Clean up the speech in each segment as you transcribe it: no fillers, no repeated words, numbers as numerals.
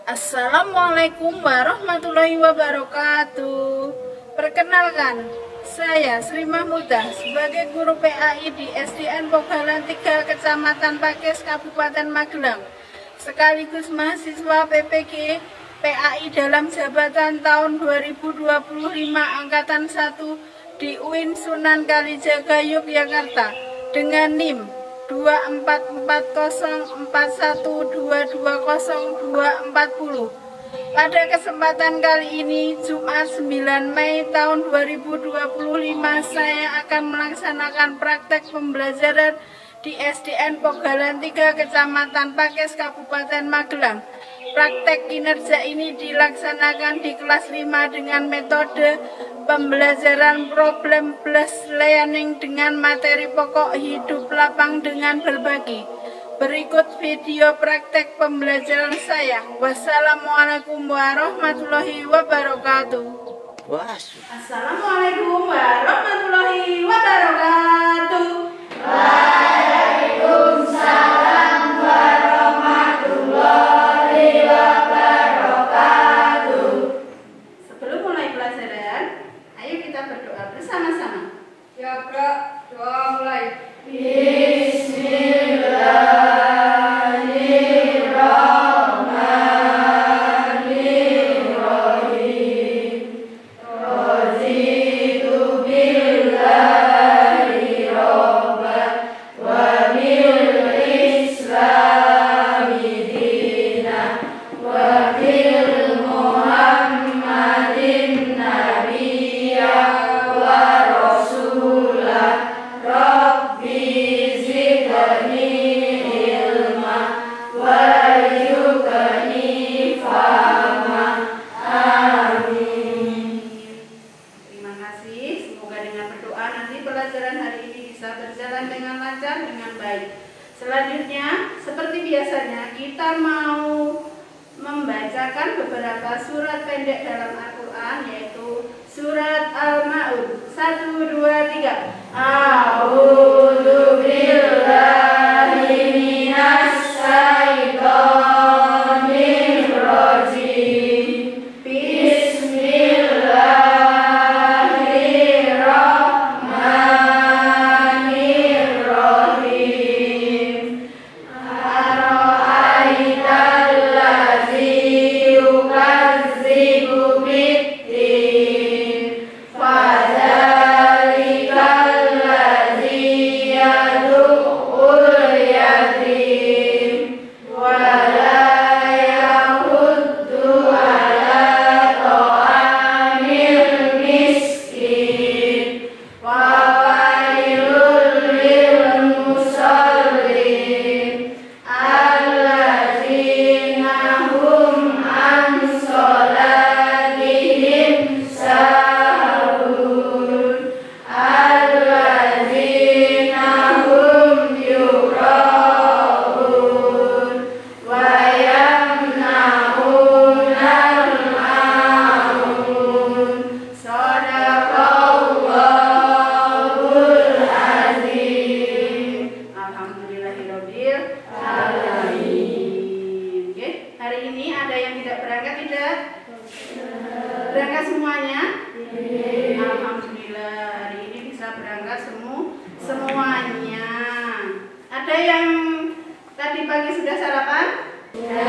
Assalamualaikum warahmatullahi wabarakatuh. Perkenalkan, saya Sri Mahmudah sebagai guru PAI di SDN Pogalan 3 Kecamatan Pakis Kabupaten Magelang, sekaligus mahasiswa PPG PAI dalam jabatan tahun 2025 Angkatan 1 di UIN Sunan Kalijaga Yogyakarta dengan NIM 244041220240. Pada kesempatan kali ini, Jumat 9 Mei tahun 2025, saya akan melaksanakan praktek pembelajaran di SDN Pogalan 3 Kecamatan Pakis Kabupaten Magelang. Praktek kinerja ini dilaksanakan di kelas 5 dengan metode pembelajaran problem-based learning dengan materi pokok hidup lapang dengan berbagi. Berikut video praktek pembelajaran saya. Wassalamualaikum warahmatullahi wabarakatuh. Assalamualaikum warahmatullahi wabarakatuh. Waalaikumsalam warahmatullahi wabarakatuh. Sebelum mulai pelajaran, ayo kita berdoa bersama-sama. Ya Kak, doa mulai. Selanjutnya, seperti biasanya, kita mau membacakan beberapa surat pendek dalam Al-Quran, yaitu surat Al-Ma'un. 1, 2, 3. A'udzu billahi minasy syaithanir rajim. Berangkat semuanya? Alhamdulillah, hari ini bisa berangkat semuanya. Ada yang tadi pagi sudah sarapan? Ya.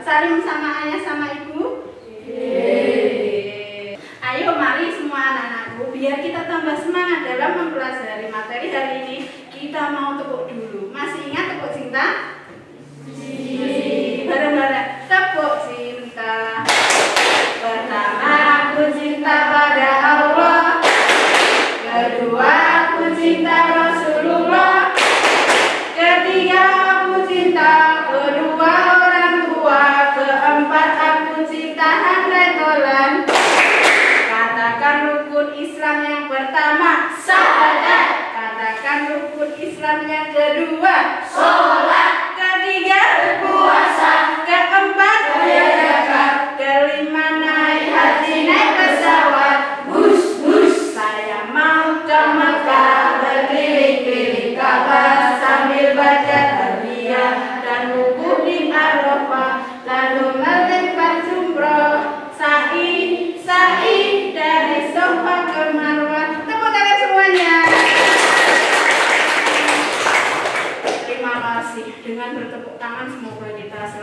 Salim sama ayah sama ibu? Ayo mari semua anak-anakku, biar kita tambah semangat dalam mempelajari materi hari ini. Kita mau tepuk dulu. Masih ingat tepuk cinta? Bareng-bareng. Tepuk cinta. Pertama, aku cinta pada Allah. Kedua, aku cinta Rasulullah. Ketiga, aku cinta kedua orang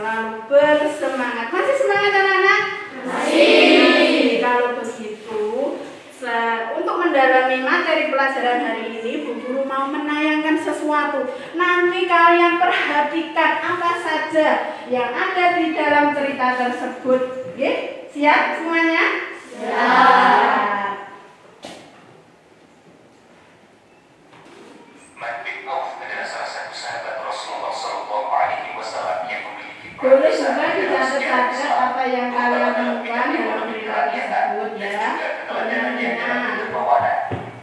selalu bersemangat. Masih semangat anak-anak? Masih. Kalau begitu, untuk mendalami materi pelajaran hari ini, Bu Guru mau menayangkan sesuatu. Nanti kalian perhatikan apa saja yang ada di dalam cerita tersebut. Oke? Siap semuanya? Siap. Bin Auf adalah salah satu sahabat Rasulullah SAW yang memiliki Boleh juga dicatat apa yang kalian temukan dalam cerita tersebut ya.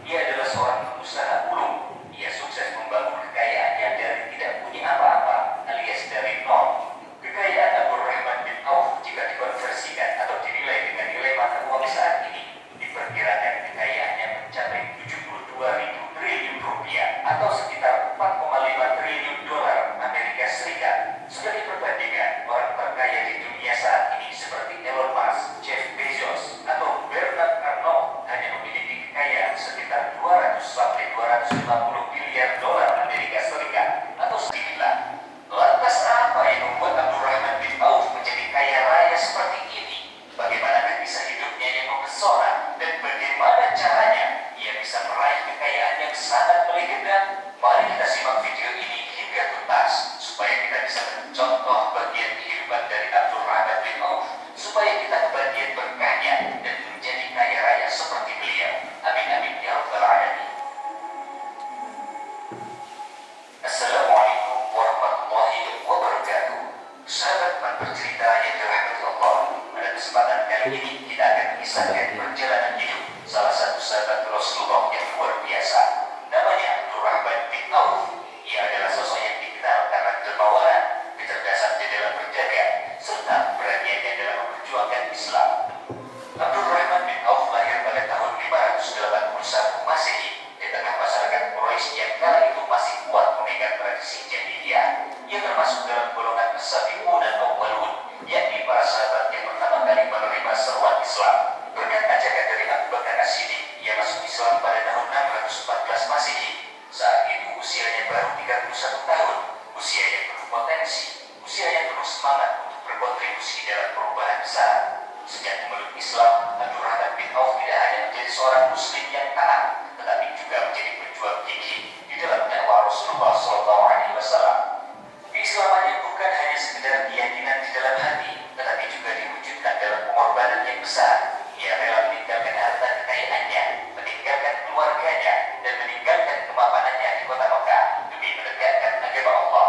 Ia adalah seorang pengusaha ulung. Ia sukses membangun kekayaannya dari tidak punya apa-apa alias dari nol. Kekayaan Abdurrahman bin Auf jika dikonversikan atau dinilai dengan nilai mata uang saat ini diperkirakan kekayaannya mencapai 72.000 triliun rupiah atau sekitar 4,5 triliun dolar Amerika Serikat. Sebagai perbandingan, orang terkaya di dunia saat ini seperti Elon Musk, Jeff Bezos, atau Bernard Arnault hanya memiliki kekayaan sekitar 200 sampai 250 miliar dolar Amerika Serikat atau sembilan. Lantas apa yang membuat Abdurrahman bin Auf menjadi kaya raya seperti ini? Bagaimana kisah hidupnya yang mempesona dan bagaimana caranya ia bisa meraih kekayaan yang sangat melegenda? Mari kita simak video ini hingga tuntas supaya kita bisa mencontoh bagian kehidupan dari Abdurrahman bin Auf supaya kita kebagian berkahnya dan menjadi kaya raya seperti beliau. Amin amin ya rabbal alamin. Assalamualaikum warahmatullahi wabarakatuh. Sahabat teman bercerita yang dirahmati Allah, pada kesempatan kali ini kita akan mengisahkan perjalanan hidup salah satu sahabat Rasulullah yang luar biasa. Namanya Abdurrahman bin Auf. Ia adalah sosok yang dikenal karena dermawanan, kecerdasan di dalam berdagang, serta keberaniannya dalam memperjuangkan Islam. Abdurrahman bin Auf lahir pada tahun 581 Masehi di tengah masyarakat Quraisy yang kala itu masih kuat memegang tradisi jahiliyah. Ia termasuk dalam golongan as-sabiqun dan awwalun, yakni para sahabat yang pertama kali menerima seruan Islam. Berkat ajakan dari Abu Bakar As-Siddiq, ia masuk Islam pada tahun 614 Masehi. Saat itu usianya baru 31 tahun, usia yang penuh potensi, usia yang penuh semangat untuk berkontribusi dalam perubahan besar. Sejak memeluk Islam, Abdurrahman bin Auf tidak hanya menjadi seorang muslim yang taat, tetapi juga menjadi pejuang gigih di dalam dakwah Rasulullah SAW. Keislamannya bukan hanya sekedar keyakinan di dalam hati, tetapi juga diwujudkan dalam pengorbanan yang besar. Ia rela meninggalkan harta kekayaannya, meninggalkan keluarganya, dan meninggalkan kemapanannya di kota Mekah demi menegakkan agama Allah.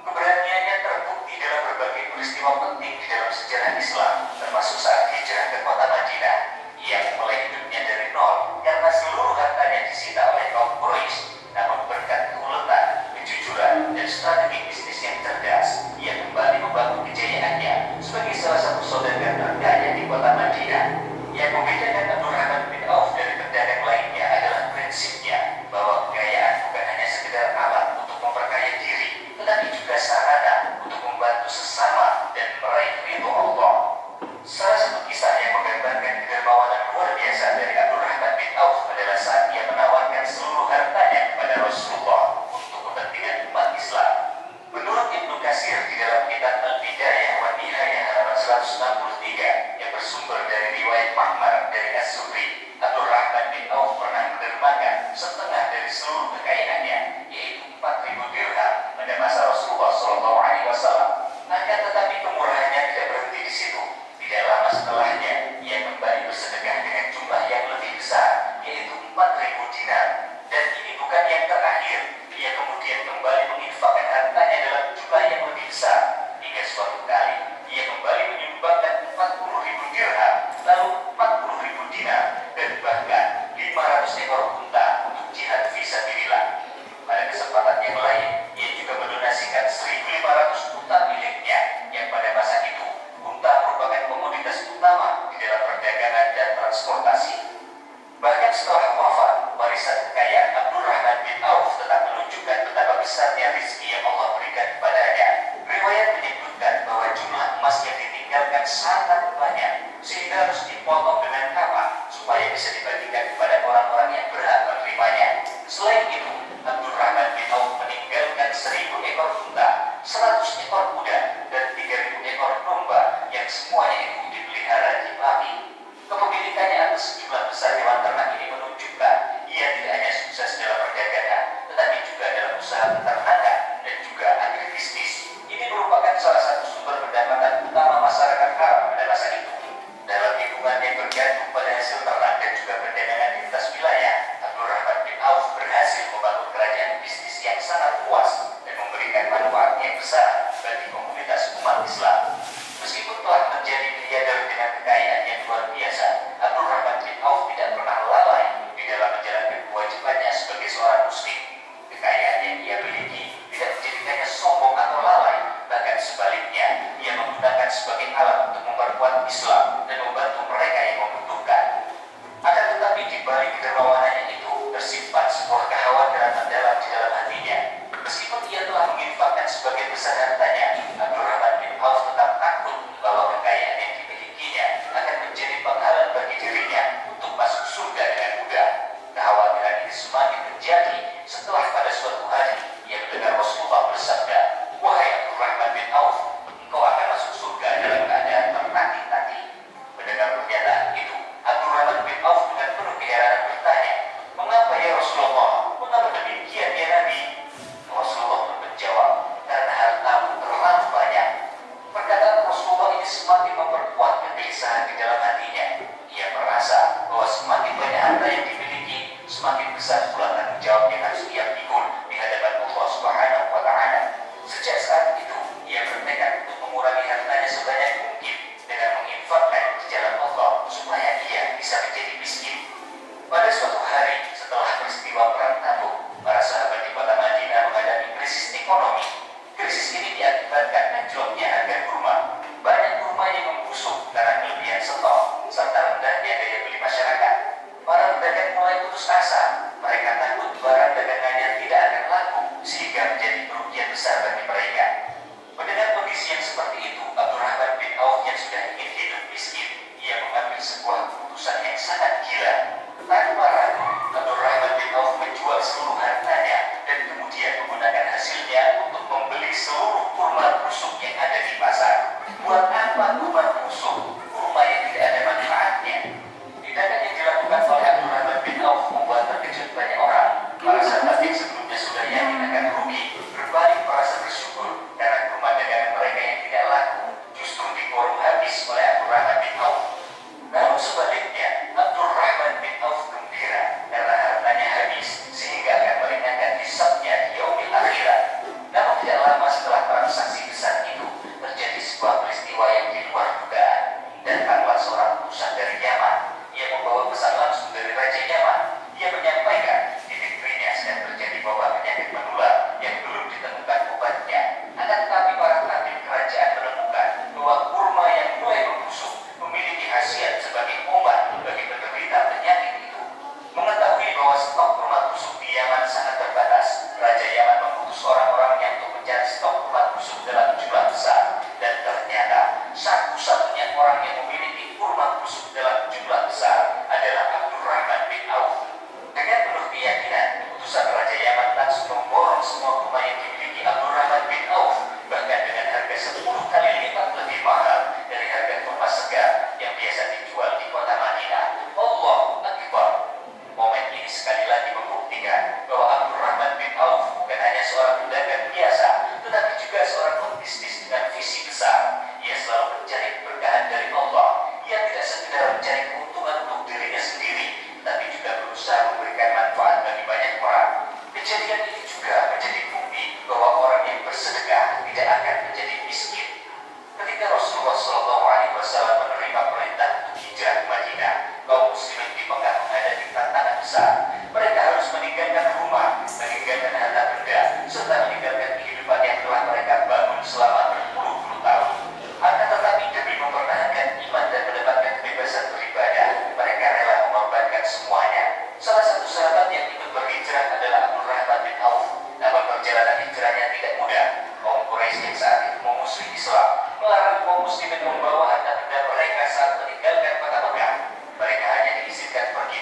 Keberaniannya terbukti dalam berbagai peristiwa penting di dalam sejarah Islam, termasuk saat hijrah ke kota Madinah. Ia memulai hidupnya dari nol karena seluruh hartanya disita oleh kaum Quraisy. Namun berkat keuletan, kejujuran, dan strategi bisnis yang cerdas, ia kembali membangun kejayaannya sebagai salah satu saudagar terkaya di kota Madinah. Yang membedakan Abdurrahman bin Auf dari pedagang lainnya adalah prinsipnya bahwa kekayaan bukan hanya sekedar alat untuk memperkaya diri, tetapi juga sarana untuk membantu sesama dan meraih ridho Allah. Salah satu kisah yang menggambarkan kedermawanan luar biasa dari Abdurrahman bin Auf adalah saat ia menawarkan seluruh hartanya kepada Rasulullah untuk kepentingan umat Islam. Menurut Ibnu Katsir di dalam kitab Al-Bidayah wa Nihayah halaman 163 yang bersumber dari riwayat Mahmar dari As-Zuhri, Abdurrahman bin Auf pernah mendermakan setengah dari seluruh kekayaannya, yaitu 4.000 dirham pada masa Rasulullah SAW. Akan tetapi kemurahannya tidak berhenti di situ. Tidak lama setelahnya, ia kembali bersedekah dengan jumlah yang lebih besar, yaitu 4.000 dinar. Dan ini bukan yang terakhir. Ia kemudian kembali menginfakkan hartanya dalam jumlah yang lebih besar. Hingga suatu kali, ia kembali menyumbangkan 40.000 dirham, lalu 40.000 dinar, dan bahkan 500 ekor unta untuk jihad fisabilillah. Pada kesempatan yang lain, ia juga mendonasikan 1.500 unta miliknya, yang pada masa itu, unta merupakan komoditas utama di dalam perdagangan dan transportasi. Bahkan setelah wafat, warisan kekayaan Abdurrahman bin Auf tetap menunjukkan betapa besarnya rezeki yang Allah berikan kepadanya. Riwayat menyebutkan bahwa jumlah emas yang ditinggalkan sangat banyak, sehingga harus dipotong dengan kapal supaya bisa dibagikan kepada orang-orang yang berhak menerimanya. Selain itu, Abdurrahman bin Auf meninggalkan 1.000 ekor unta, 100 ekor kuda, dan 3.000 sebagai alat untuk memperkuat Islam dan membantu mereka yang membutuhkan. Akan tetapi di balik kedermawanannya itu tersimpan sebuah kekhawatiran mendalam di dalam hatinya. Meskipun ia telah menginfakkan sebagian besar hartanya, Abdurrahman bin Auf tetap takut bahwa kekayaan yang dimilikinya akan menjadi penghalang bagi dirinya untuk masuk surga dengan mudah. Kekhawatiran ini semakin menjadi setelah pada suatu hari ia mendengar Rasulullah bersabda, "Wahai Abdurrahman bin Auf, engkau akan masuk surga dalam keadaan tertati-tati." Mendengar pernyataan itu, Abdurrahman bin Auf dengan penuh keheranan bertanya, "Mengapa ya Rasulullah? Mengapa demikian ya Nabi?" Rasulullah pun menjawab, "Karena hartamu terlalu banyak." Perkataan Rasulullah ini semakin memperkuat kegelisahan di dalam hatinya. Ia merasa bahwa semakin banyak harta yang dimiliki, semakin besar pula tanggung jawab yang harus ia pikul di hadapan Allah Subhanahu wa Ta'ala. Sejak saat itu, ia bertekad untuk mengurangi hartanya sebanyak mungkin dengan menginfakkan di jalan Allah supaya ia bisa menjadi miskin. Pada suatu hari setelah peristiwa perang Tabuk, para sahabat di kota Madinah menghadapi krisis ekonomi. Krisis ini diakibatkan anjloknya harga kurma. Banyak kurma yang membusuk karena kelebihan stok serta rendahnya daya beli masyarakat. Para pedagang mulai putus asa. Mereka takut barang dagangannya tidak akan laku sehingga menjadi kerugian besar bagi mereka. Mendengar kondisi yang seperti itu, Abdurrahman bin Auf yang sudah ingin hidup miskin, ia mengambil sebuah keputusan yang sangat gila. Tanpa ragu, Abdurrahman bin Auf menjual seluruh hartanya dan kemudian menggunakan hasilnya untuk membeli seluruh kurma busuk yang ada di pasar. Buat apa kurma busuk? Kurma yang tidak ada manfaatnya. Tindakan yang dilakukan oleh Abdurrahman bin Auf membuat terkejut banyak orang. Para sahabat yang sebelumnya sudah yakin akan rugi berbalik merasa bersyukur karena kurma dagangan mereka yang tidak laku justru diborong habis oleh Abdurrahman bin Auf. Namun sebaliknya, Abdurrahman bin Auf gembira karena hartanya habis sehingga akan meringankan hisabnya di yaumil akhirat. Namun tidak lama setelah transaksi besar itu terjadi sebuah peristiwa yang di luar dugaan. Datanglah seorang utusan dari Yaman. Ia membawa pesan langsung dari Raja Yaman. Ia menyampaikan di negerinya sedang terjadi wabah penyakit menular yang belum ditemukan obatnya. Akan tetapi para tabib kerajaan menemukan bahwa kurma yang mulai membusuk memiliki khasiat sebagai obat bagi penderita penyakit itu. Mengetahui bahwa stok kurma busuk di Yaman sangat terbatas, Raja Yaman mengutus orang-orangnya untuk mencari stok kurma busuk dalam jumlah besar. Dan ternyata satu-satunya orang yang memiliki kurma busuk dalam jumlah besar adalah Abdurrahman bin Auf. Dengan penuh keyakinan, utusan Raja Yaman langsung memborong semua kurma yang dimiliki Abdurrahman bin Auf, bahkan dengan harga 10 kali lipat lebih mahal dari harga kurma segar yang biasa dijual di kota Madinah. Allahu Akbar. Momen ini sekali lagi membuktikan bahwa Abdurrahman bin Auf bukan hanya seorang pedagang biasa, tetapi juga seorang pebisnis dengan visi besar. Ia selalu mencari keberkahan dari Allah. Ia tidak sekedar mencari keuntungan untuk dirinya sendiri, tapi juga berusaha memberikan manfaat bagi banyak orang. Kejadian ini juga menjadi bukti bahwa orang yang bersedekah tidak akan menjadi miskin. Ketika Rasulullah SAW menerima perintah untuk hijrah ke Madinah, kaum muslimin di Mekah menghadapi tantangan besar. Mereka harus meninggalkan rumah, meninggalkan harta benda, serta meninggalkan kehidupan yang telah mereka bangun selama berpuluh-puluh tahun. Akan tetapi demi mempertahankan iman dan mendapatkan kebebasan beribadah, mereka rela mengorbankan semuanya. Salah satu sahabat yang ikut berhijrah adalah Abdurrahman bin Auf. Namun perjalanan hijrahnya tidak mudah. Kaum Quraisy yang saat itu memusuhi Islam melarang kaum muslimin membawa harta benda mereka saat meninggalkan kota Mekah. Mereka hanya diizinkan pergi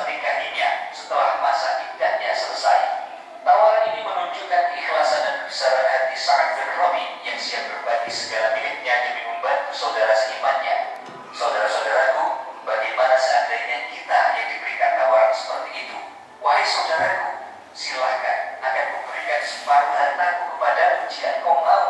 menikahinya setelah masa iddahnya selesai. Tawaran ini menunjukkan keikhlasan dan kebesaran hati Sa'ad bin Rabi yang siap berbagi segala miliknya demi membantu saudara seimannya. Saudara-saudaraku, bagaimana seandainya kita yang diberikan tawaran seperti itu? Wahai saudaraku, silahkan, akan kuberikan separuh hartaku kepadamu jika kau mau.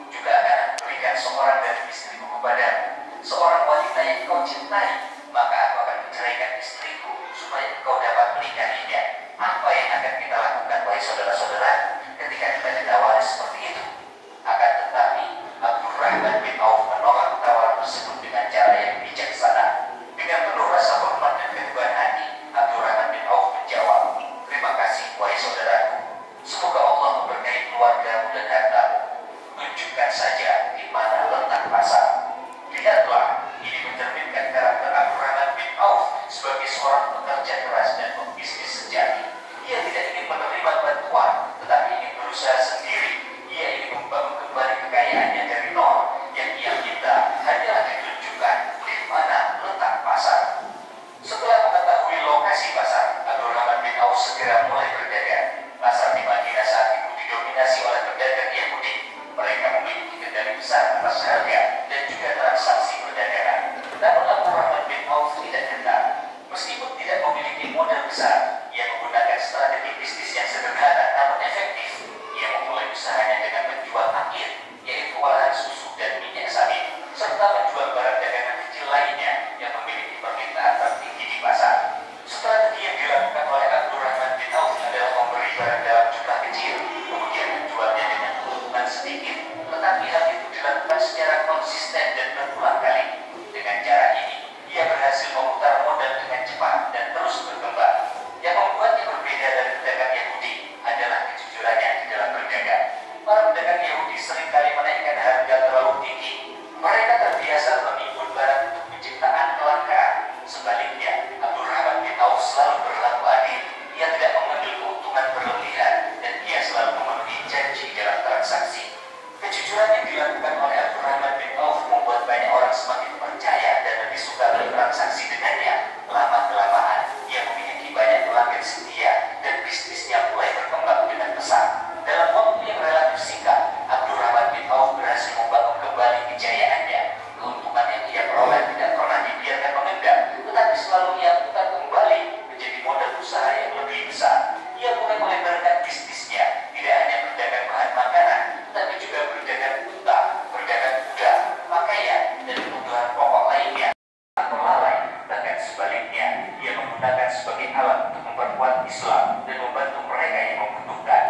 Juga akan kuberikan seorang dari istriku kepadamu, seorang wanita yang kau cintai. Maka aku akan menceraikan istriku supaya kau dapat menikahinya. Apa yang akan kita lakukan, wahai saudara-saudara, ketika kita ditawari seperti itu? Akan tetapi Abdurrahman bin Auf menolak tawaran tersebut dengan cara yang bijaksana. Dengan penuh rasa hormat dan keteguhan hati, Abdurrahman bin Auf menjawab, terima kasih wahai saudaraku. Semoga Allah memberkahi keluargamu dan hartamu. Tunjukkan saja di mana letak pasar. Lihatlah, ini mencerminkan karakter Abdurrahman bin Auf sebagai seorang pekerja keras dan pembisnis sejati. Ia tidak ingin menerima bantuan, tetapi ingin berusaha sendiri. Ia ingin membangun kembali kekayaannya dari nol. Yang ia minta hanyalah ditunjukkan di mana letak pasar. Setelah mengetahui lokasi pasar, Abdurrahman bin Auf segera mulai berdagang. Pasar di Madinah saat itu didominasi oleh pedagang Yahudi. Mereka memiliki kendali besar atas harga dan juga transaksi perdagangan. Namun Abdurrahman bin Auf tidak gentar. Meskipun tidak memiliki modal besar, ia menggunakan strategi bisnis yang sederhana namun efektif. Ia memulai usahanya dengan menjual akhir, yaitu olahan susu dan minyak sawit, serta menjual barang dagangan kecil lainnya yang memiliki permintaan tertinggi di pasar. Strategi yang dilakukan oleh Abdurrahman bin Auf adalah memberi barang dalam jumlah kecil, kemudian menjualnya dengan keuntungan sedikit, tetapi hal itu dilakukan secara konsisten dan berulang kali. Dengan cara ini, ia berhasil memutar modal dengan cepat dan terus berkembang. Yang membuatnya berbeda dari pedagang Yahudi adalah kejujurannya di dalam berdagang. Para pedagang Yahudi seringkali menaikkan harga terlalu tinggi. Mereka terbiasa menimbun barang untuk penciptaan kelangkaan. Sebaliknya, Abdurrahman bin Auf selalu berlaku adil. Ia tidak mengambil keuntungan berlebihan dan ia selalu memenuhi janji dalam transaksi. Kejujuran yang dilakukan oleh Abdurrahman bin Auf membuat banyak orang semakin percaya dan lebih suka bertransaksi dengannya. Lama-kelamaan, ia memiliki banyak pelanggan setia dan bisnisnya mulai berkembang dengan pesat. Dalam waktu yang relatif singkat, Abdurrahman bin Auf berhasil membangun kembali kejayaannya. Keuntungan yang ia peroleh tidak pernah dibiarkan mengendap, tetapi selalu ia putar kembali menjadi modal usaha yang lebih besar. Ia mulai melebarkan bisnisnya, tidak hanya berdagang bahan makanan, tetapi juga berdagang unta, berdagang kuda, pakaian, dan kebutuhan pokok lainnya. Melalai, bahkan sebaliknya, ia menggunakan sebagai alat untuk memperkuat Islam dan membantu mereka yang membutuhkan.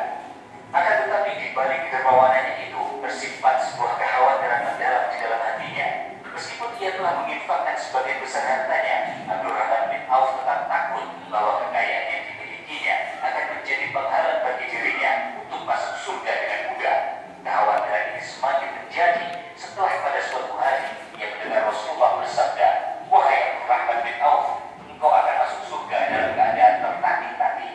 Akan tetapi di balik kedermawanannya itu bersifat sebuah kekhawatiran mendalam di dalam hatinya. Meskipun ia telah menginfakkan sebagian besar hartanya, Abdurrahman bin Auf tetap takut bahwa kekayaan yang dimilikinya akan menjadi penghalang bagi dirinya untuk masuk surga dengan mudah. Kekhawatiran ini semakin menjadi setelah pada suatu hari ia mendengar Rasulullah bersabda, "Wahai Abdurrahman bin Auf, engkau akan masuk surga dalam keadaan tertatih-tatih.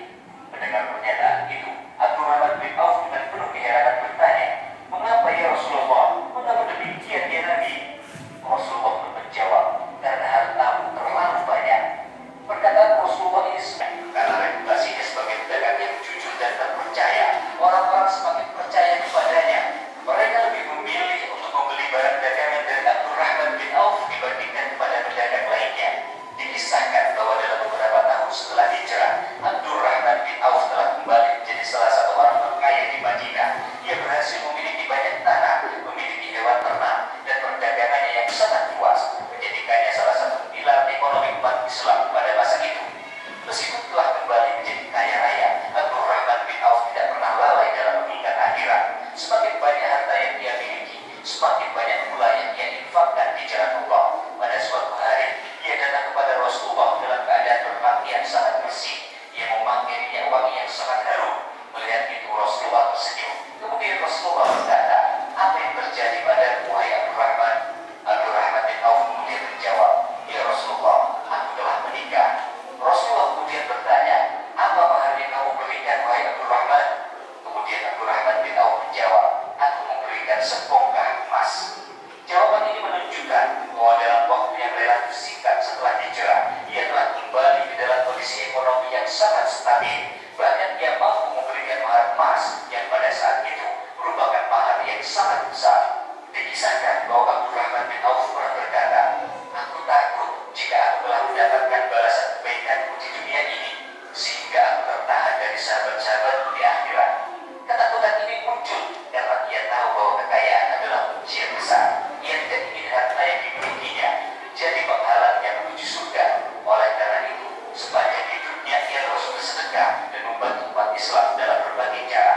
sangat stabil. Bahkan ia mampu memberikan mahar emas yang pada saat itu merupakan mahar yang sangat besar. Dikisahkan bahwa Abdurrahman bin Auf pernah berkata, "Aku takut jika aku telah mendapatkan balasan kebaikanku di dunia ini, sehingga aku tertahan dari sahabat-sahabat di akhirat." Ketakutan ini muncul karena ia tahu bahwa kekayaan adalah ujian besar. Ia tidak ingin harta yang dimilikinya jadi penghalangnya menuju surga. Oleh karena itu, sepanjang hidupnya ia terus bersedekah dan membantu umat Islam dalam berbagai cara.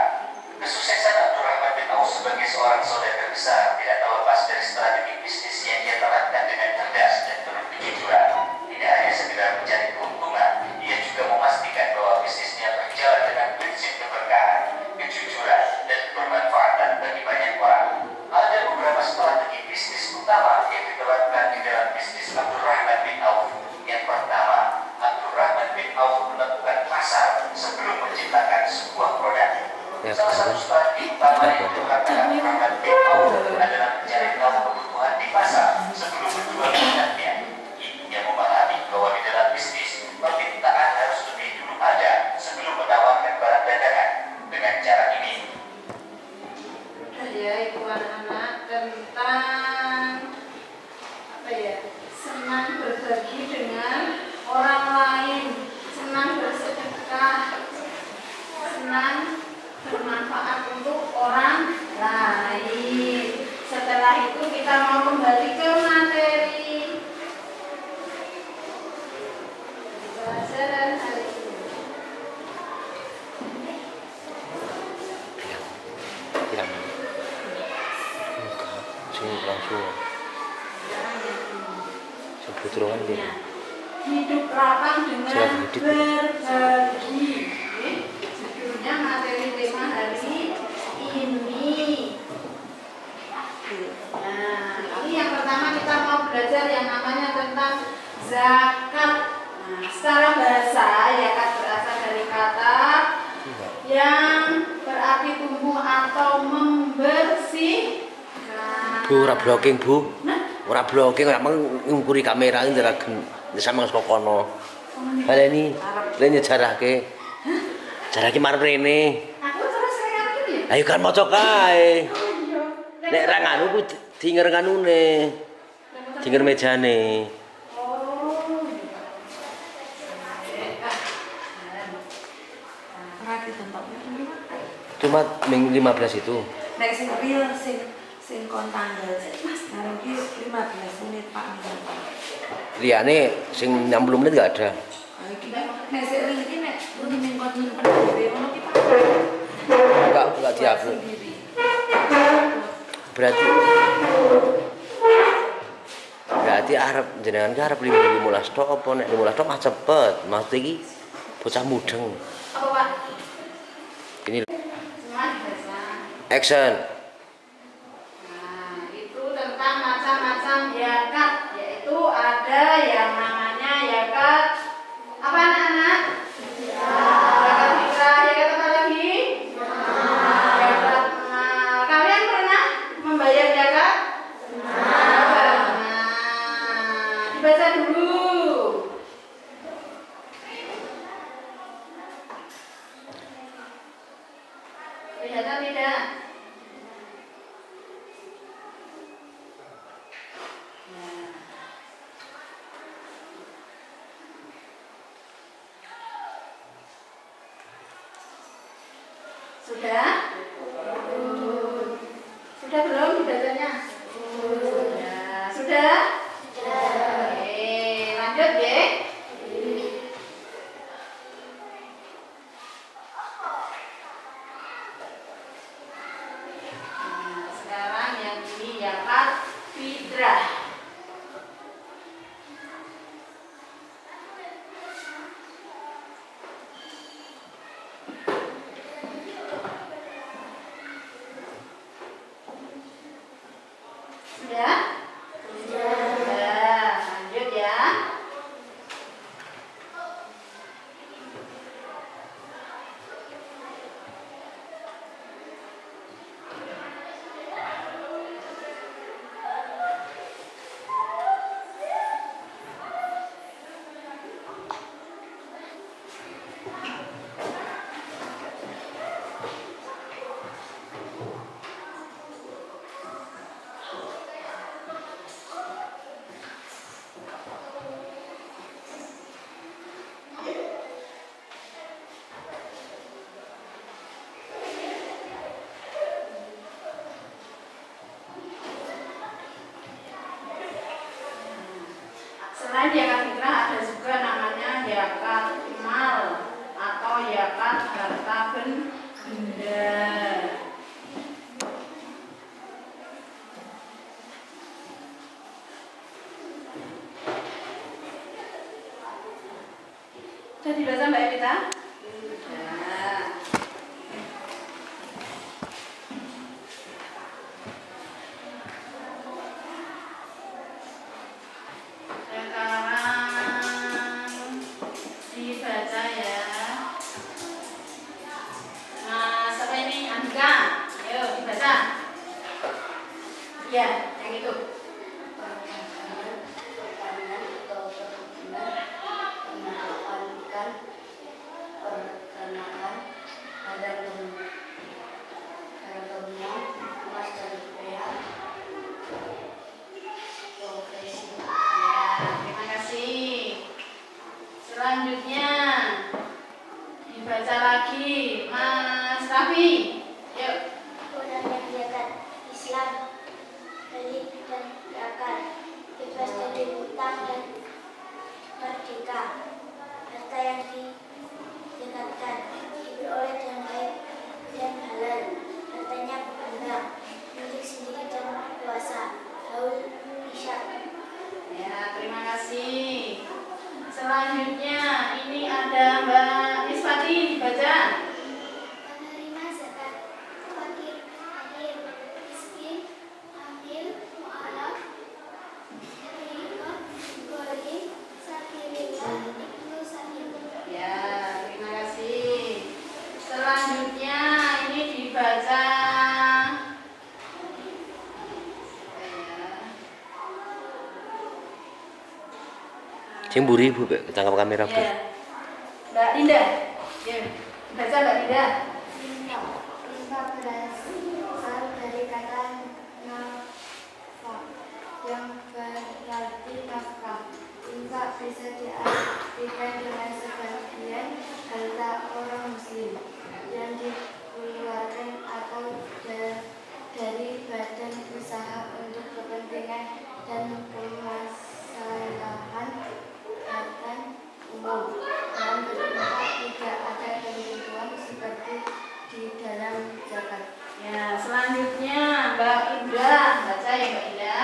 Kesuksesan Abdurrahman bin Auf sebagai seorang saudagar besar tidak terlepas dari strategi bisnis yang ia terapkan dengan cerdas dan penuh kejujuran. Tidak hanya sekedar mencari keuntungan, ia juga memastikan bahwa bisnisnya berjalan dengan prinsip keberkahan, kejujuran, dan bermanfaatan bagi banyak orang. Ada beberapa strategi bisnis utama yang diterapkan di dalam bisnis Abdurrahman bin Auf. Yang pertama, Abdurrahman bin Auf melakukan pasar sebelum menciptakan sebuah produk. Salah satu strategi utama yang diterapkan Abdurrahman bin Auf adalah mencari tahu kebutuhan di pasar sebelum menjual produknya. Ia memahami bahwa di dalam bisnis permintaan harus lebih dulu ada sebelum menawarkan barang dagangan. Dengan cara ini, ya itu anak-anak tentang apa ya, senang berbagi dengan orang lain, senang bersedekah, senang bermanfaat untuk orang lain. Setelah itu kita mau kembali ke materi pelajaran hari ini. Hidup lapang dengan berbagi. Judulnya materi tema hari ini. Nah, ini yang pertama kita mau belajar yang namanya tentang zakat. Nah, secara bahasa zakat berasal dari kata yang berarti tumbuh atau membersihkan. Bu, ora blocking, Bu. Ora blocking, ora ngungkuri kamera nderaken sama kono. Baleni, rene jarahke. Jarahke marep rene. Aku terus sering iki ya. Ayo kan maca kae. Oh iya. Nek ra nganu ku dinger kanune. Dinger mejane. Oh. Cuma ming 15 itu. Nek sing real sing kon tanggal Mas, nah iki 15 menit Pak Minta. Liane sing 60 menit enggak ada. Iki nek sing real iki nek muni ning kon nyimpen dhewe ngono ki Pak. Enggak diupload. Berarti arep jenengan ki arep 15 tok apa nek 15 tok mah cepet. Maksud iki bocah mudeng. Apa Pak? Ini Semuanya bahasa. action. Nah, itu tentang macam-macam zakat, yaitu ada yang namanya zakat apa anak-anak? Zakat fitrah, zakat apa lagi? Zakat mal. Kalian pernah membayar zakat? Nah, dibaca dulu. Kelihatan tidak? Sudah? Sudah belum dibacanya? Sudah. Sudah? Oke, lanjut ya. Nah, sekarang yang ini zakat fitrah. Sudah? Sudah. Ya, yang itu. Pertanyaan atau benar mengedepankan pertanahan pada dunia emas dan perak profesi. Ya, terima kasih. Selanjutnya dibaca lagi Mas Raffi. Yuk. Gunanya kegiatan Islam balik dan berakal, bebas dari hutang dan merdeka, harta yang didekatkan, diperoleh dengan baik dan halal, hartanya berkembang, milik sendiri dan kuasa, haul isya. Ya, terima kasih. Selanjutnya ini ada Mbak Iswati dibaca. Penerima zakat, fakir, akhir, miskin, amil, mu'alaf, ribah, gorim, sabilillah, ibnu sabil. Ya, terima kasih. Selanjutnya ini dibaca. Sing mburi Bu, ketangkap kamera Bu. Ya. Mbak Linda. Ya, baca Mbak Linda. Infak berasal dari kata nafkah yang berarti nafkah. Infak bisa diartikan dengan sebagian harta orang muslim yang dikeluarkan atau dari badan usaha untuk kepentingan dan kemaslahatan umum. Dalam berinfak tidak ada ketentuan seperti di dalam zakat. Ya, selanjutnya Mbak Ida. Baca ya Mbak Ida.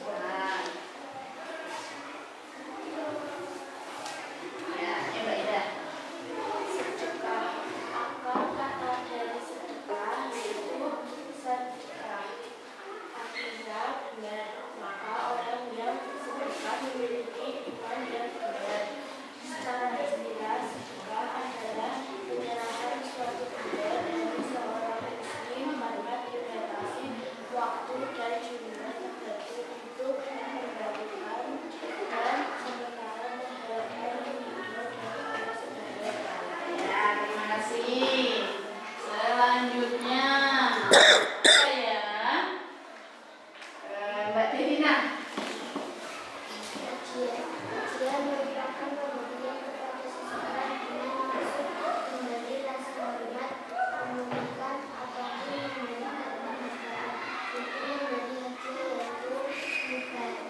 Nah. Ya, Mbak Ida. Sedekah, akar kata dari sedekah yaitu sedekah. Artinya benar, maka orang yang sedekah memiliki iman yang benar. Secara jelas, sedekah adalah menyerahkan suatu benda dari seorang muslim tanpa dibatasi waktu dan jumlah tertentu untuk memperbaiki dan sementara mengharapkan ridho dari Allah Subhanahu wa Ta'ala. Ya, terima kasih. Selanjutnya apa ya? Mbak Devina. Kajian merupakan pemberian kepada seseorang dengan maksud memberi rasa hormat, memulihkan ataupun memberikan manfaat. Itu memberi hasil yaitu ibadah.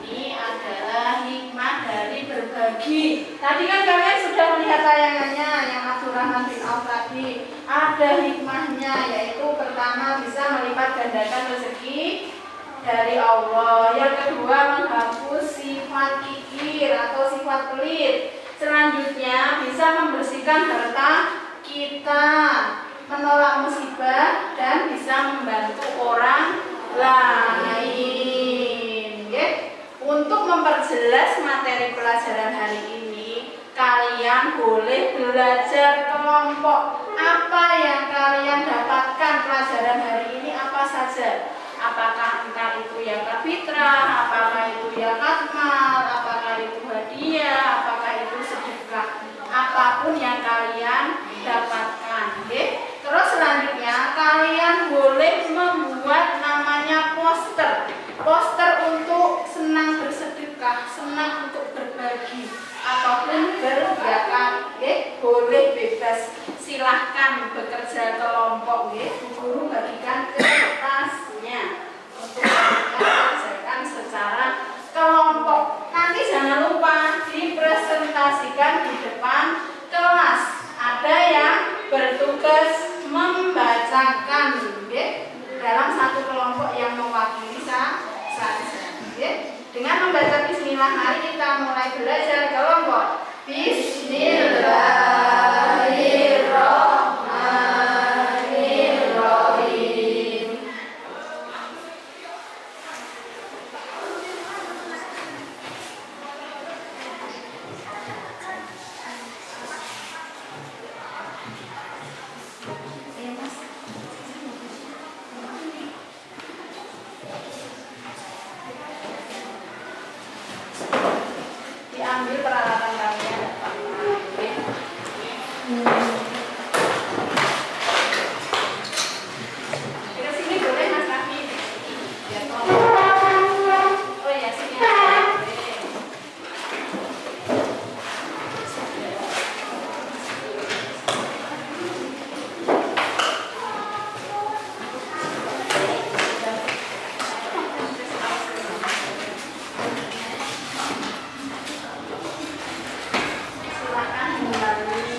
Ini adalah hikmah dari berbagi. Tadi kan kalian sudah melihat tayangannya yang Abdurrahman bin Auf tadi. Ada hikmahnya, yaitu pertama bisa melipat gandakan rezeki dari Allah. Yang kedua menghapus sifat kikir atau sifat pelit. Selanjutnya bisa membersihkan harta kita, menolak musibah dan bisa membantu orang lain. Untuk memperjelas materi pelajaran hari ini, kalian boleh belajar kelompok. Apa yang kalian dapatkan pelajaran hari ini apa saja? Apakah entah itu zakat fitrah, apakah itu zakat mal, apakah itu hadiah, apakah itu sedekah, apapun yang kalian dapatkan. Terus selanjutnya kalian boleh membuat namanya poster. Poster untuk senang bersedekah, senang untuk berbagi, ataupun berzakat, boleh bebas. Silahkan bekerja kelompok, Bu Guru bagikan kertasnya untuk kerjakan secara kelompok. Nanti jangan lupa dipresentasikan di depan kelas. Ada yang bertugas membacakan, dalam satu kelompok yang mewakili saja. Dengan membaca Bismillah, mari kita mulai belajar kelompok. Bismillahirrahmanirrahim. Diambil peralatan kalian. Ke sini boleh Mas Raffi. Biar tolong. Oh ya sini aja. Silakan kembali.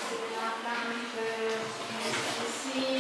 Silakan ke sisi.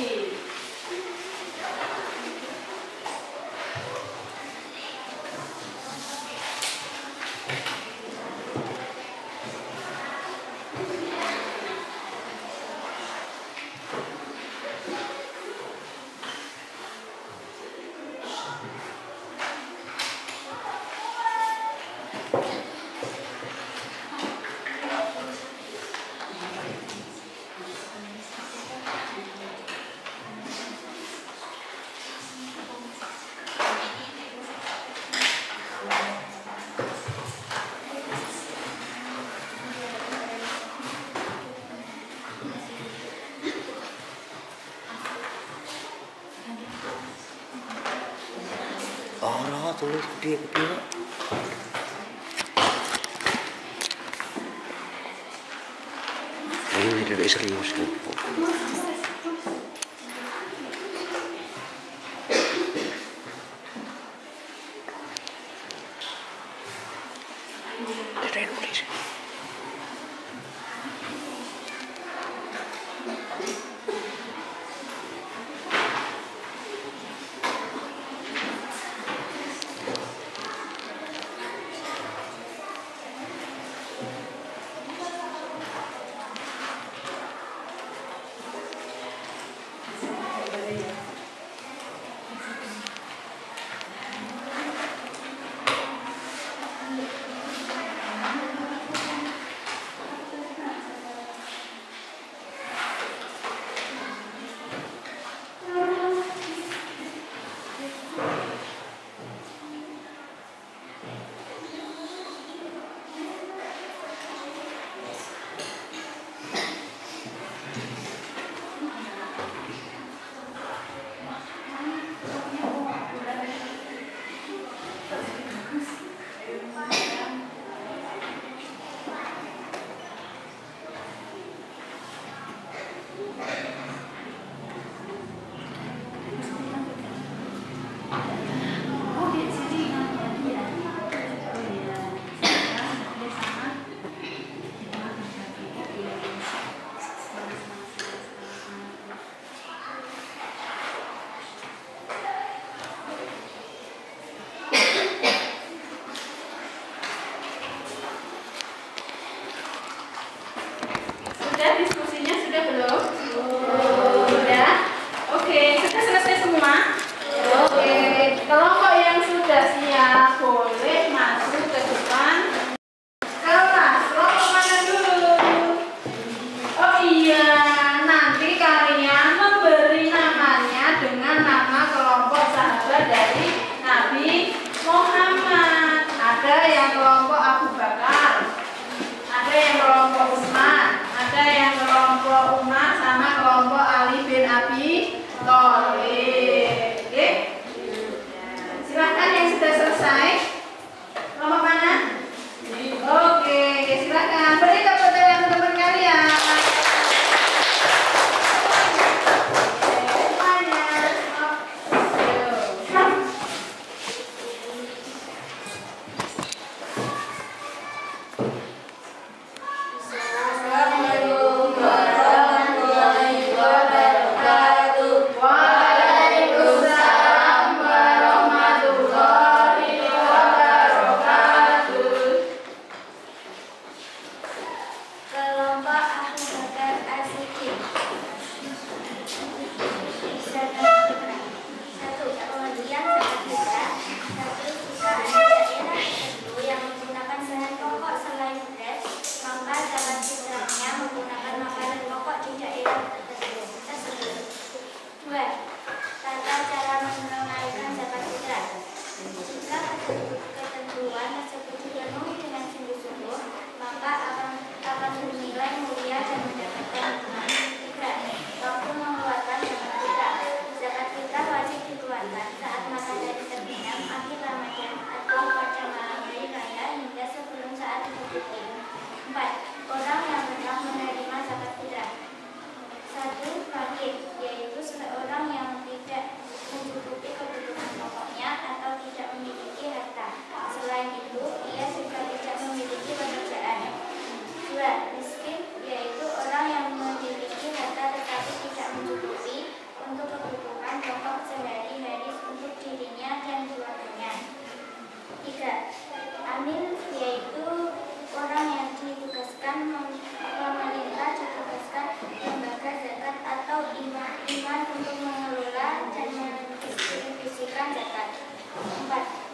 Ora tulis gede-gede. Ini tidak serius kan. Tidak nulis.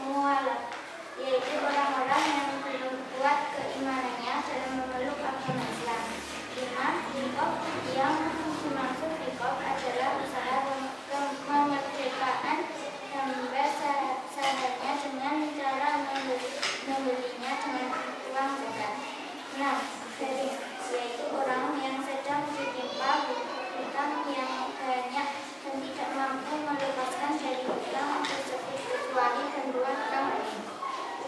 mualaf, yaitu orang-orang yang belum kuat keimanannya dalam memeluk agama Islam. 5. Rikob, yang dimaksud rikob adalah usaha memerdekakan hamba sahanya dengan cara membelinya dengan uang zakat. 6. Gharib, yaitu orang yang sedang ditimpa hutang yang banyak dan tidak mampu melepaskan dari hutang tersebut kecuali bantuan orang lain.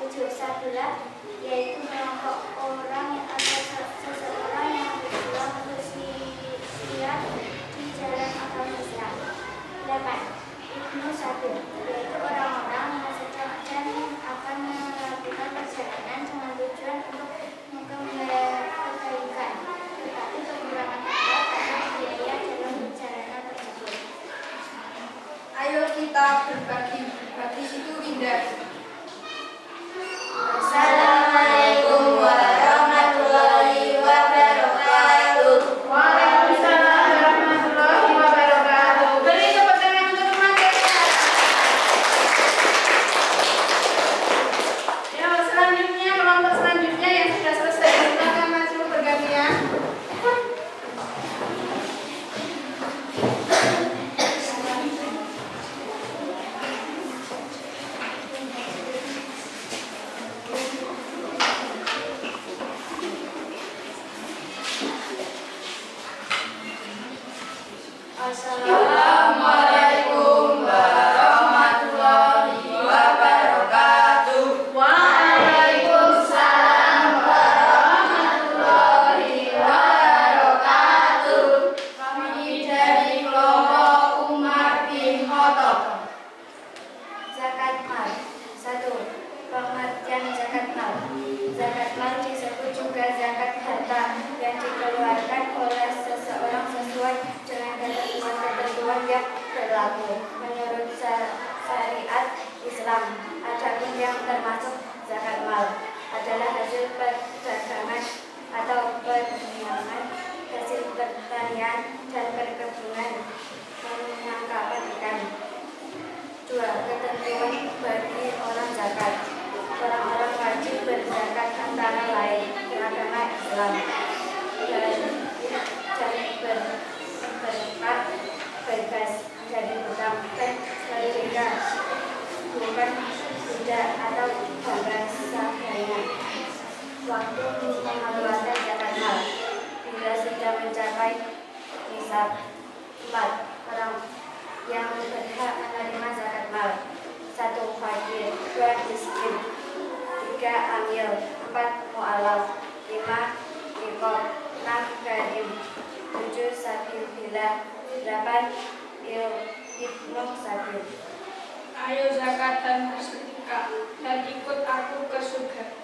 7. Sadulah, yaitu kelompok orang atau seseorang yang berjuang bersiar di jalan agama Islam. 8. Ibnu Sabil, yaitu orang-orang yang sedang dan akan melakukan perjalanan dengan tujuan untuk kebaikan, tetapi kekurangan akal karena biaya dalam perjalanan tersebut. Ayo kita berbagi, berbagi itu indah. Assalamualaikum warahmatullahi wabarakatuh. Waalaikumsalam warahmatullahi wabarakatuh. Beri tepuk tangan untuk mereka. Ya, selanjutnya kelompok selanjutnya yang sudah selesai silakan maju bergantian. Assalamualaikum warahmatullahi wabarakatuh. Waalaikumsalam warahmatullahi wabarakatuh. Kami dari kelompok Umar bin Khattab. Zakat mal. 1. Pengertian zakat mal. Zakat mal disebut juga zakat harta yang dikeluarkan oleh seseorang sesuai dengan ketentuan yang berlaku menurut syariat Islam. Adapun yang termasuk zakat mal adalah hasil perdagangan atau perdagangan, hasil pertanian dan perkebunan, penangkapan ikan. 2. Ketentuan bagi orang zakat. Orang-orang wajib berzakat antara lain agama Islam dan berzakat bebas dari hutang dan mereka bukan budak atau bangsa-bangsa. Waktu pengeluaran zakat mal bila sudah mencapai nisab. 4. Orang yang berhak menerima zakat mal. 1. Fakir, 2. miskin, 3. amil, 4. mu'alaf, 5. rikob, 6. gharib, 7. sabilillah, 8. ibnu sabil. Ayo zakat dan bersedekah dan ikut aku ke surga.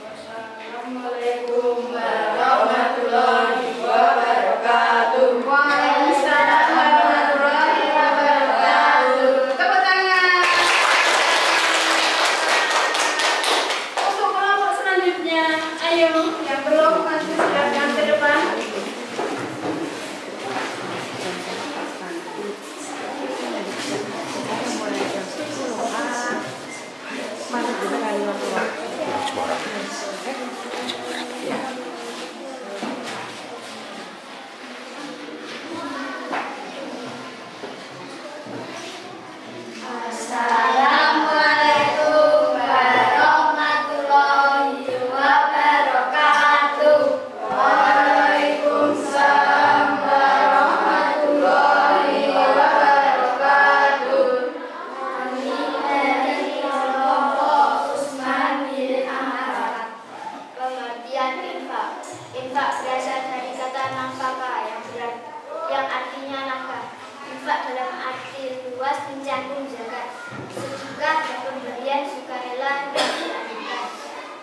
Wassalamualaikum warahmatullahi wabarakatuh. Waalaikumsalam warahmatullahi wabarakatuh. Tepuk tangan. Untuk kelompok selanjutnya, ayo yang belum maju silakan ke depan. Assalamualaikum warahmatullahi wabarakatuh. Waalaikumsalam warahmatullahi wabarakatuh. Kami dari kelompok Usman bin Affan. Pengertian infak. Infak berasal dari kata nafkah yang artinya nafkah. Infak dalam arti luas mencakup zakat, sedekah, dan pemberian sukarela yang dianjurkan.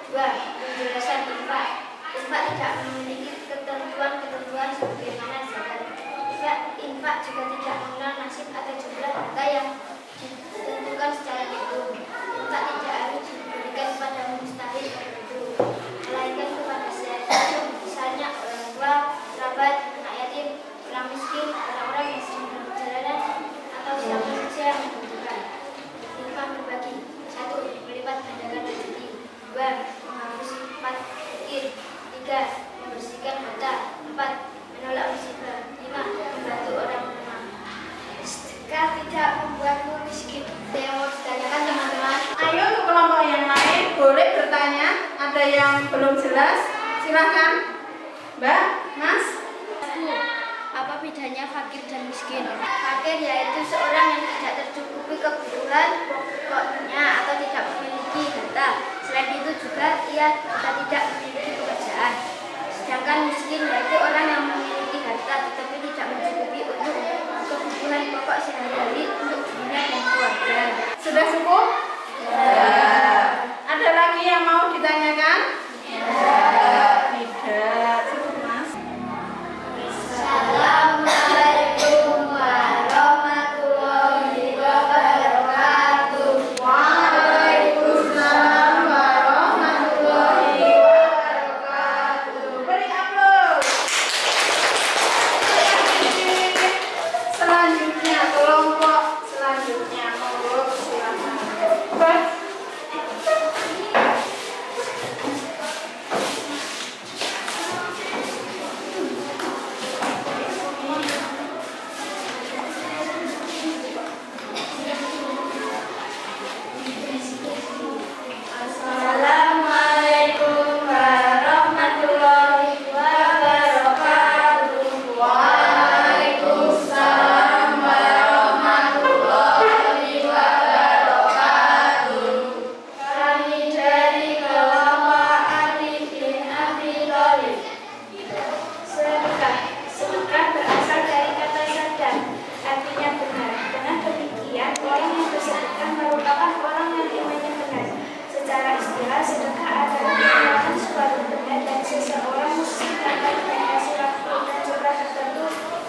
2. Penjelasan infak. Infak tidak memiliki ketentuan sebagaimana zakat. Infak juga tidak mengenal nasib atau jumlah harta yang ditentukan secara hukum. Infak tidak harus diberikan kepada mustahil tertentu, melainkan kepada siapa, misalnya orang tua, kerabat, anak yatim, orang miskin, orang-orang yang sedang berjalanan, atau siapa saja yang membutuhkan. Infak berbagi. 1. yang belum jelas, silahkan Mbak, Mas. Apa bedanya fakir dan miskin? Fakir yaitu seorang yang tidak tercukupi kebutuhan pokoknya atau tidak memiliki harta. Selain itu juga ia tidak memiliki pekerjaan. Sedangkan miskin yaitu orang yang memiliki harta tetapi tidak mencukupi untuk kebutuhan pokok sehari-hari untuk dirinya dan keluarga. Sudah cukup? Ya. Ada lagi yang mau ditanyakan? Tidak. Cukup, Mas. Assalamualaikum warahmatullahi wabarakatuh. Waalaikumsalam warahmatullahi wabarakatuh. Beri aplaus. Selanjutnya kelompok selanjutnya monggo silakan. Bas. Assalamualaikum warahmatullahi wabarakatuh. Waalaikumsalam warahmatullahi wabarakatuh. Kami dari kelompok Arifin Abi Thalib. Sedekah berasal dari kata sadar, artinya benar. Dengan demikian, orang yang bersedekah merupakan orang yang imannya benar. Secara istilah, sedekah adalah mengeluarkan suatu benda dan seseorang tanpa dikasih waktu dan jumlah tertentu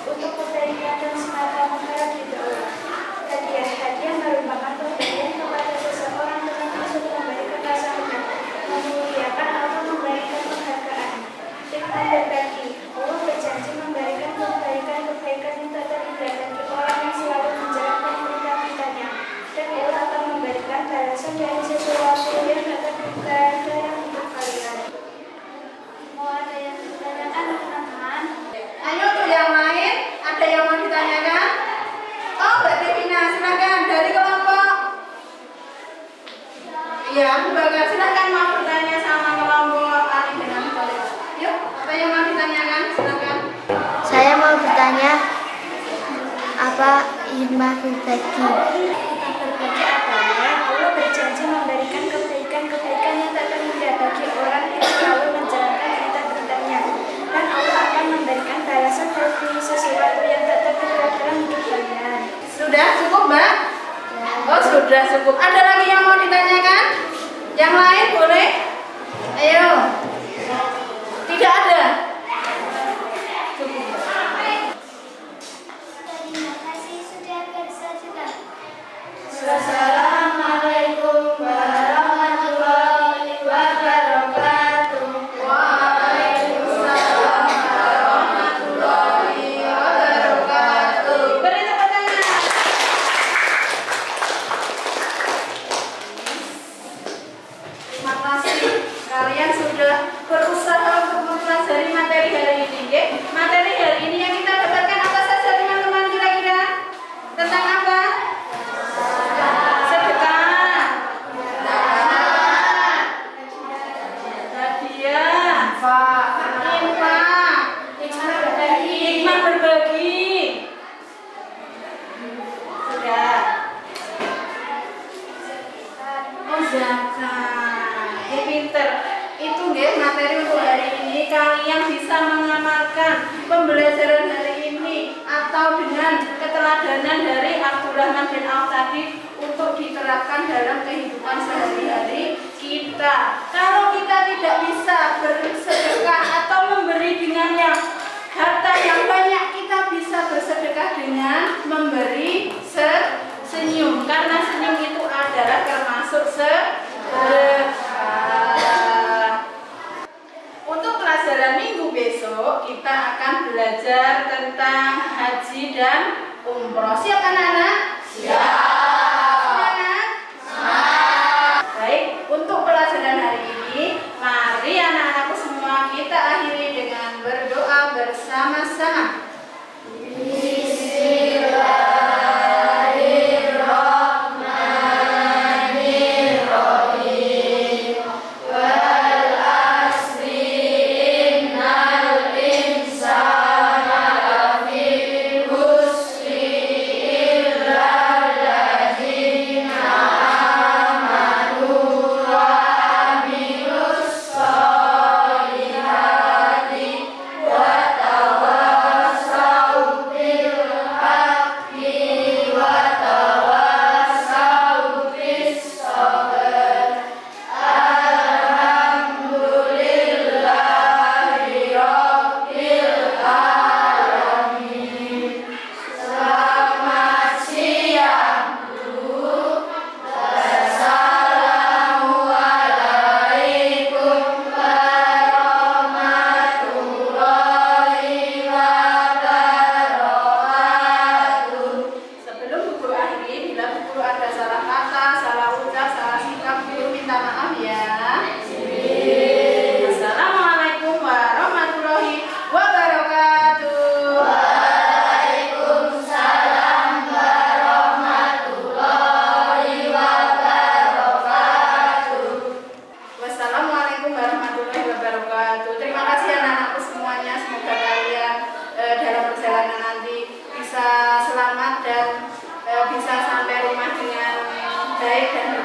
untuk kebaikan dan semata-mata didahului. Hadiah merupakan pemberian kepada seseorang dengan maksud memberikan rasa hormat, memuliakan atau memberikan penghargaan. Dengan berbagi, Allah berjanji memberikan kebaikan yang tak terhingga bagi orang yang selalu menjalankan perintah-perintahnya. Dan Allah akan memberikan balasan dari sesuatu yang tak terhingga yang untuk kalian. Mau ada yang ditanyakan, teman-teman? Ayo untuk yang lain, ada yang mau ditanyakan? Oh, Mbak Devina, silakan dari kelompok. Iya, Abu Bakar, silakan mau bertanya sama kelompok Ali dan Abi Thalib. Yuk, apa yang mau ditanyakan? Silakan. Saya mau bertanya, apa hikmah berbagi? Hikmah berbagi adalah Allah berjanji memberikan kebaikan yang tak terhingga bagi orang yang selalu menjalankan perintah-perintahnya. Dan Allah akan memberikan balasan bagi sesuatu yang tak terhingga dalam hidup kalian. Sudah cukup, Mbak? Oh, sudah cukup. Ada lagi yang mau ditanyakan? Yang lain boleh? Ayo. Tidak ada. Cukup. Terima kasih sudah bersedia. Assalamualaikum warahmatullahi wabarakatuh. Waalaikumsalam warahmatullahi wabarakatuh. Beri tepuk tangan. Terima kasih. Kalian sudah berusaha untuk mempelajari materi hari ini. Ya? Materi hari ini yang kita dapatkan apa saja, teman-teman, kira-kira? Tentang apa? Sedekah. Hadiah. Hikmah berbagi. Sudah. Oh, zakat. Ya, pinter. Itu nggih materi untuk hari ini. Kalian bisa mengamalkan pembelajaran hari ini atau dengan keteladanan dari Abdurrahman bin Auf tadi untuk diterapkan dalam kehidupan sehari-hari kita. Kalau kita tidak bisa bersedekah atau memberi dengan yang harta yang banyak, kita bisa bersedekah dengan memberi senyum, karena senyum itu adalah termasuk sedekah. Untuk pelajaran minggu besok kita akan belajar tentang haji dan umroh. Siap anak-anak? Siap. Semangat? Semangat. Baik, untuk pelajaran hari ini, mari anak-anakku semua kita akhiri dengan berdoa bersama-sama. Bismillahirrahmanirrahim. Wal selamat dan bisa sampai rumah dengan baik dan